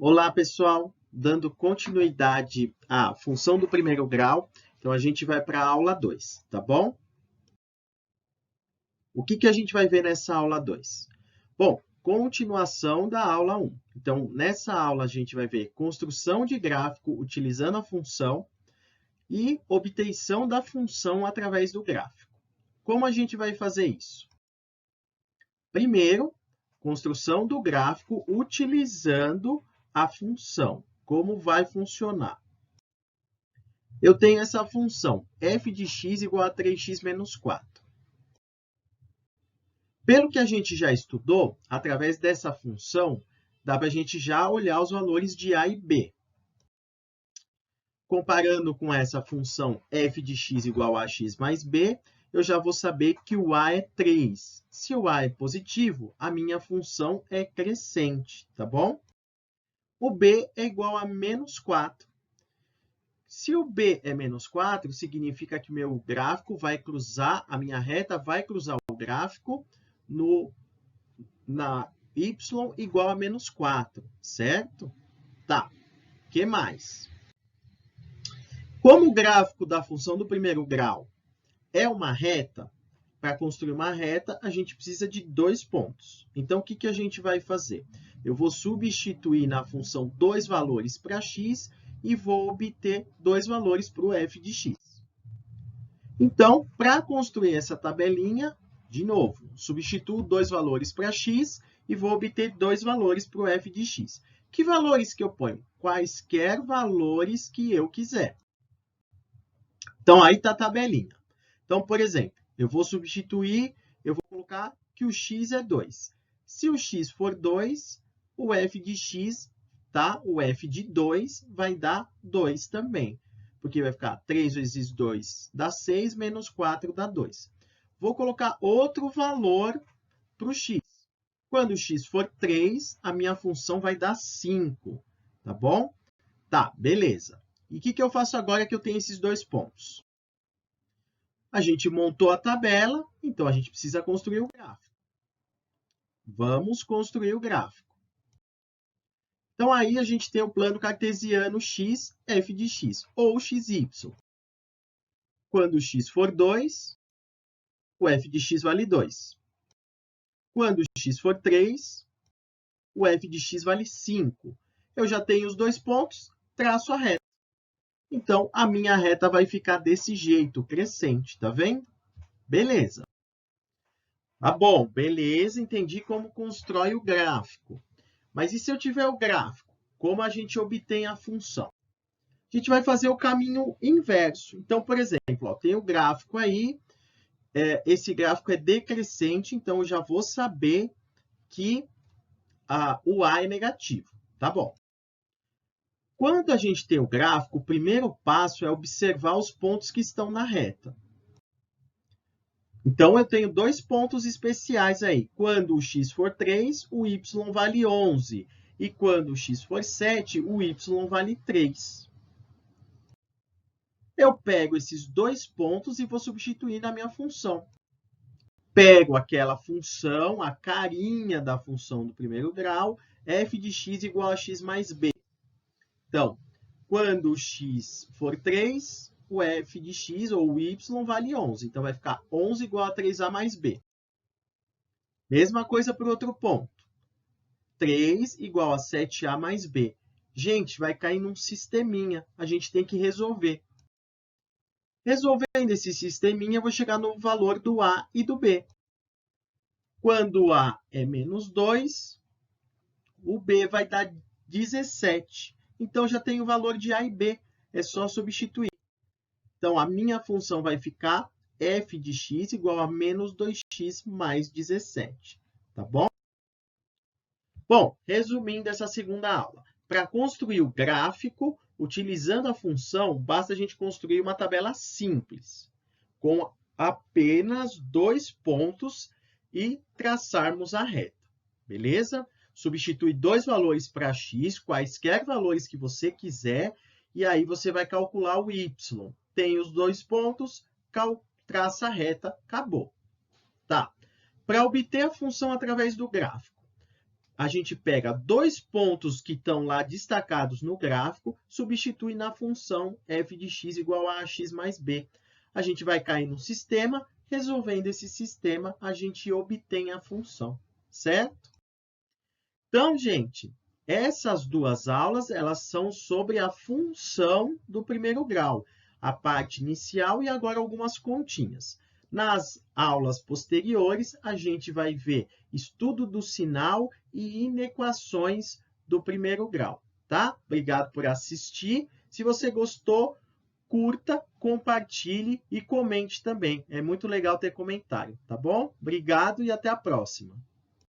Olá, pessoal! Dando continuidade à função do primeiro grau, então a gente vai para a aula 2, tá bom? O que a gente vai ver nessa aula 2? Bom, continuação da aula 1. Então, nessa aula a gente vai ver construção de gráfico utilizando a função e obtenção da função através do gráfico. Como a gente vai fazer isso? Primeiro, construção do gráfico utilizando a função. Como vai funcionar? Eu tenho essa função, f de x igual a 3x menos 4. Pelo que a gente já estudou, através dessa função, dá para a gente já olhar os valores de a e b. Comparando com essa função f de x igual a x mais b, eu já vou saber que o a é 3. Se o a é positivo, a minha função é crescente, tá bom? O b é igual a menos 4. Se o b é menos 4, significa que meu gráfico vai cruzar, a minha reta vai cruzar o gráfico na y igual a menos 4, certo? Tá, o que mais? Como o gráfico da função do primeiro grau é uma reta, para construir uma reta, a gente precisa de 2 pontos. Então, o que a gente vai fazer? Eu vou substituir na função 2 valores para x e vou obter 2 valores para o f de x. Então, para construir essa tabelinha, de novo, substituo 2 valores para x e vou obter 2 valores para o f de x. Que valores que eu ponho? Quaisquer valores que eu quiser. Então, aí está a tabelinha. Então, por exemplo, eu vou substituir, eu vou colocar que o x é 2. Se o x for 2, o f de x, tá? O f de 2 vai dar 2 também. Porque vai ficar 3 vezes 2 dá 6, menos 4 dá 2. Vou colocar outro valor para o x. Quando o x for 3, a minha função vai dar 5, tá bom? Tá, beleza. E o que eu faço agora que eu tenho esses 2 pontos? A gente montou a tabela, então a gente precisa construir o gráfico. Vamos construir o gráfico. Então, aí a gente tem o plano cartesiano x, f de x, ou xy. Quando x for 2, o f de x vale 2. Quando x for 3, o f de x vale 5. Eu já tenho os 2 pontos, traço a reta. Então, a minha reta vai ficar desse jeito, crescente, tá vendo? Beleza. Tá bom, beleza, entendi como constrói o gráfico. Mas e se eu tiver o gráfico? Como a gente obtém a função? A gente vai fazer o caminho inverso. Então, por exemplo, ó, tem o gráfico aí, esse gráfico é decrescente, então eu já vou saber que o A é negativo. Tá bom. Quando a gente tem o gráfico, o primeiro passo é observar os pontos que estão na reta. Então, eu tenho 2 pontos especiais aí. Quando o x for 3, o y vale 11. E quando o x for 7, o y vale 3. Eu pego esses 2 pontos e vou substituir na minha função. Pego aquela função, a carinha da função do primeiro grau, f de x igual a x mais b. Então, quando o x for 3, o f de x, ou o y, vale 11. Então, vai ficar 11 igual a 3a mais b. Mesma coisa para o outro ponto. 3 igual a 7a mais b. Gente, vai cair num sisteminha. A gente tem que resolver. Resolvendo esse sisteminha, eu vou chegar no valor do a e do b. Quando o a é menos 2, o b vai dar 17. Então, já tenho o valor de a e b. É só substituir. Então, a minha função vai ficar f de x igual a menos 2x mais 17. Tá bom? Bom, resumindo essa segunda aula. Para construir o gráfico, utilizando a função, basta a gente construir uma tabela simples, com apenas 2 pontos e traçarmos a reta. Beleza? Substitui 2 valores para x, quaisquer valores que você quiser, e aí você vai calcular o y. Tem os 2 pontos, traça a reta, acabou. Tá. Para obter a função através do gráfico, a gente pega dois pontos que estão lá destacados no gráfico, substitui na função f de x igual a x mais b. A gente vai cair no sistema, resolvendo esse sistema, a gente obtém a função, certo? Então, gente, essas duas aulas, elas são sobre a função do primeiro grau, a parte inicial e agora algumas continhas. Nas aulas posteriores, a gente vai ver estudo do sinal e inequações do primeiro grau, tá? Obrigado por assistir. Se você gostou, curta, compartilhe e comente também. É muito legal ter comentário, tá bom? Obrigado e até a próxima.